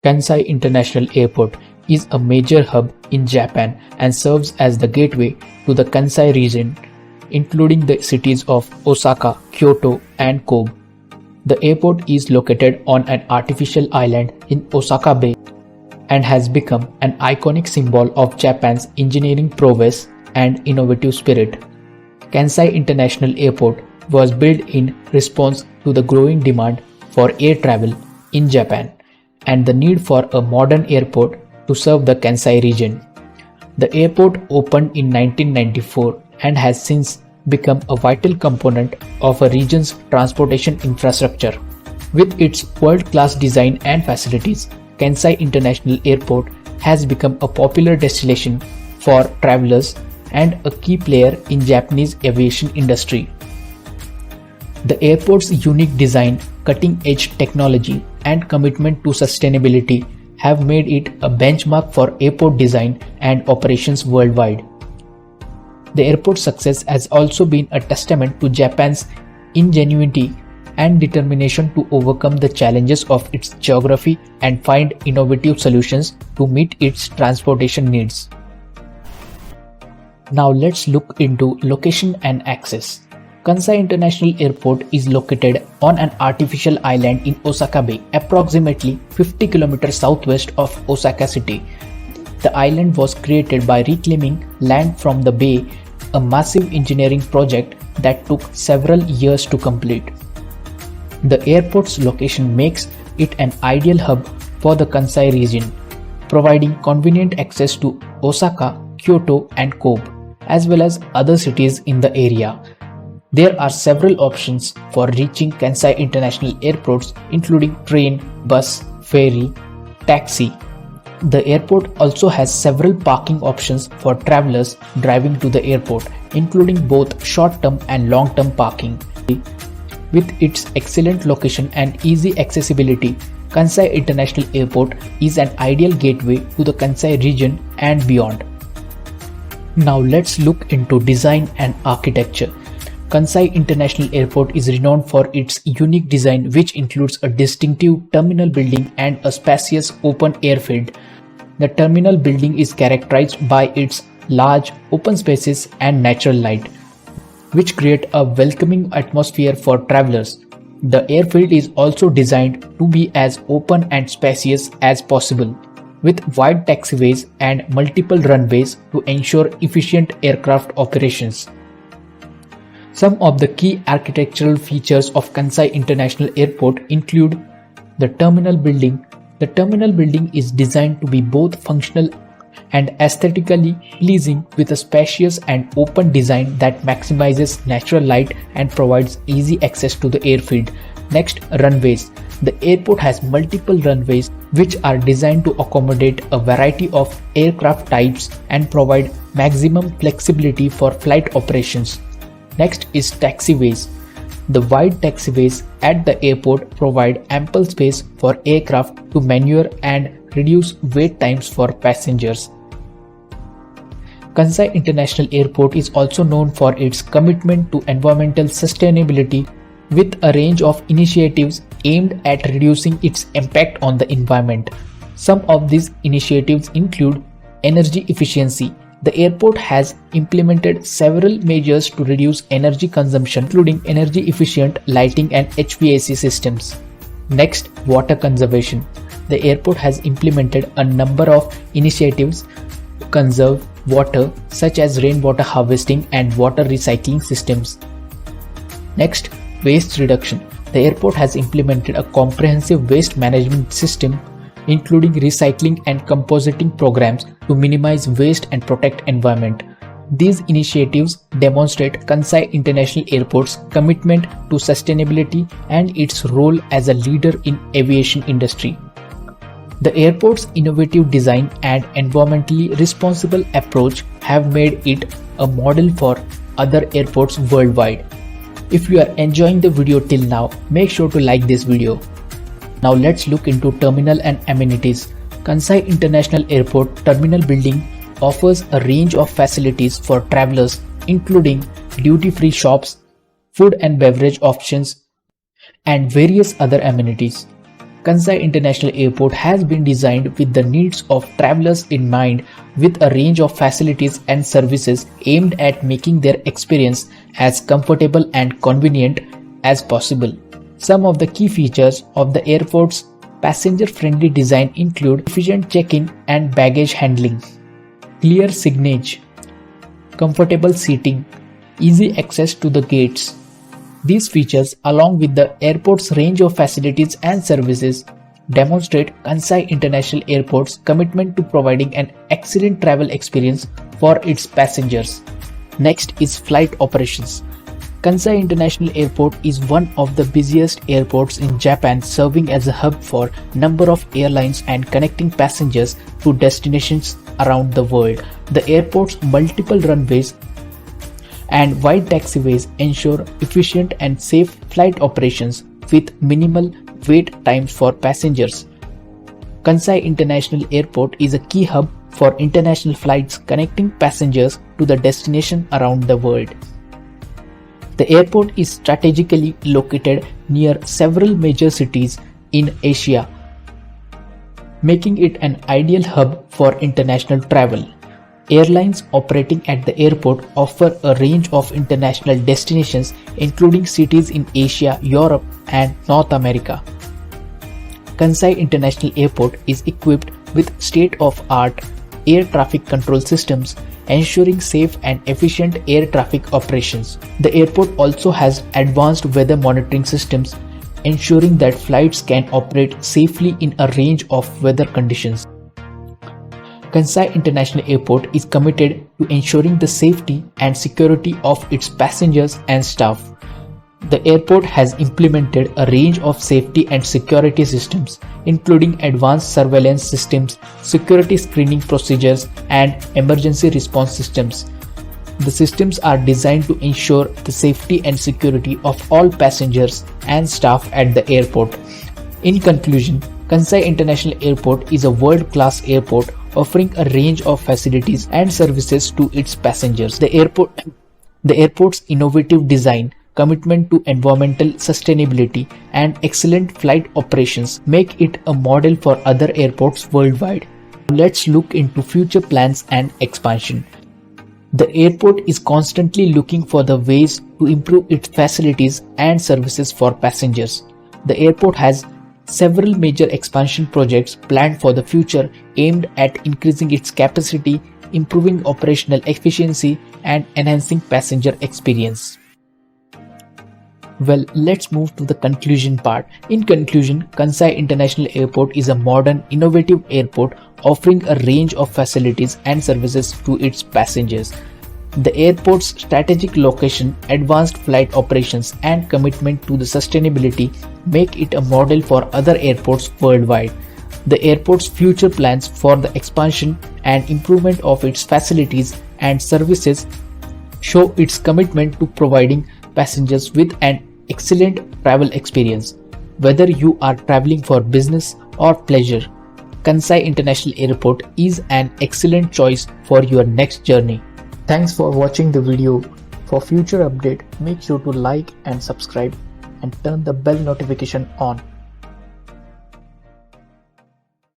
Kansai International Airport is a major hub in Japan and serves as the gateway to the Kansai region, including the cities of Osaka, Kyoto, and Kobe. The airport is located on an artificial island in Osaka Bay and has become an iconic symbol of Japan's engineering prowess and innovative spirit. Kansai International Airport was built in response to the growing demand for air travel in Japan and the need for a modern airport to serve the Kansai region. The airport opened in 1994 and has since become a vital component of a region's transportation infrastructure. With its world-class design and facilities, Kansai International Airport has become a popular destination for travelers and a key player in Japanese aviation industry. The airport's unique design, cutting-edge technology, and commitment to sustainability have made it a benchmark for airport design and operations worldwide. The airport's success has also been a testament to Japan's ingenuity and determination to overcome the challenges of its geography and find innovative solutions to meet its transportation needs. Now let's look into location and access. Kansai International Airport is located on an artificial island in Osaka Bay, approximately 50 km southwest of Osaka City. The island was created by reclaiming land from the bay, a massive engineering project that took several years to complete. The airport's location makes it an ideal hub for the Kansai region, providing convenient access to Osaka, Kyoto, and Kobe, as well as other cities in the area. There are several options for reaching Kansai International Airports, including train, bus, ferry, taxi. The airport also has several parking options for travelers driving to the airport, including both short-term and long-term parking. With its excellent location and easy accessibility, Kansai International Airport is an ideal gateway to the Kansai region and beyond. Now let's look into design and architecture. Kansai International Airport is renowned for its unique design, which includes a distinctive terminal building and a spacious open airfield. The terminal building is characterized by its large open spaces and natural light, which create a welcoming atmosphere for travelers. The airfield is also designed to be as open and spacious as possible, with wide taxiways and multiple runways to ensure efficient aircraft operations. Some of the key architectural features of Kansai International Airport include the terminal building. The terminal building is designed to be both functional and aesthetically pleasing, with a spacious and open design that maximizes natural light and provides easy access to the airfield. Next, runways. The airport has multiple runways which are designed to accommodate a variety of aircraft types and provide maximum flexibility for flight operations. Next is taxiways. The wide taxiways at the airport provide ample space for aircraft to maneuver and reduce wait times for passengers. Kansai International Airport is also known for its commitment to environmental sustainability, with a range of initiatives aimed at reducing its impact on the environment. Some of these initiatives include energy efficiency. The airport has implemented several measures to reduce energy consumption, including energy-efficient lighting and HVAC systems. Next, water conservation. The airport has implemented a number of initiatives to conserve water, such as rainwater harvesting and water recycling systems. Next, waste reduction. The airport has implemented a comprehensive waste management system, including recycling and compositing programs to minimize waste and protect environment. These initiatives demonstrate Kansai International Airport's commitment to sustainability and its role as a leader in aviation industry. The airport's innovative design and environmentally responsible approach have made it a model for other airports worldwide. If you are enjoying the video till now, make sure to like this video. Now let's look into terminal and amenities. Kansai International Airport Terminal Building offers a range of facilities for travelers, including duty-free shops, food and beverage options, and various other amenities. Kansai International Airport has been designed with the needs of travelers in mind, with a range of facilities and services aimed at making their experience as comfortable and convenient as possible. Some of the key features of the airport's passenger-friendly design include efficient check-in and baggage handling, clear signage, comfortable seating, easy access to the gates. These features, along with the airport's range of facilities and services, demonstrate Kansai International Airport's commitment to providing an excellent travel experience for its passengers. Next is flight operations. Kansai International Airport is one of the busiest airports in Japan, serving as a hub for a number of airlines and connecting passengers to destinations around the world. The airport's multiple runways and wide taxiways ensure efficient and safe flight operations with minimal wait times for passengers. Kansai International Airport is a key hub for international flights connecting passengers to the destination around the world. The airport is strategically located near several major cities in Asia, making it an ideal hub for international travel. Airlines operating at the airport offer a range of international destinations, including cities in Asia, Europe, and North America. Kansai International Airport is equipped with state-of-the-art air traffic control systems, ensuring safe and efficient air traffic operations. The airport also has advanced weather monitoring systems, ensuring that flights can operate safely in a range of weather conditions. Kansai International Airport is committed to ensuring the safety and security of its passengers and staff. The airport has implemented a range of safety and security systems, including advanced surveillance systems, security screening procedures, and emergency response systems. The systems are designed to ensure the safety and security of all passengers and staff at the airport. In conclusion, Kansai International Airport is a world-class airport offering a range of facilities and services to its passengers. The airport's innovative design, commitment to environmental sustainability, and excellent flight operations make it a model for other airports worldwide. Let's look into future plans and expansion. The airport is constantly looking for the ways to improve its facilities and services for passengers. The airport has several major expansion projects planned for the future aimed at increasing its capacity, improving operational efficiency, and enhancing passenger experience. Well, let's move to the conclusion part. In conclusion, Kansai International Airport is a modern, innovative airport offering a range of facilities and services to its passengers. The airport's strategic location, advanced flight operations, and commitment to the sustainability make it a model for other airports worldwide. The airport's future plans for the expansion and improvement of its facilities and services show its commitment to providing passengers with an excellent travel experience. Whether you are traveling for business or pleasure, Kansai International Airport is an excellent choice for your next journey. Thanks for watching the video. For future update, make sure to like and subscribe and turn the bell notification on.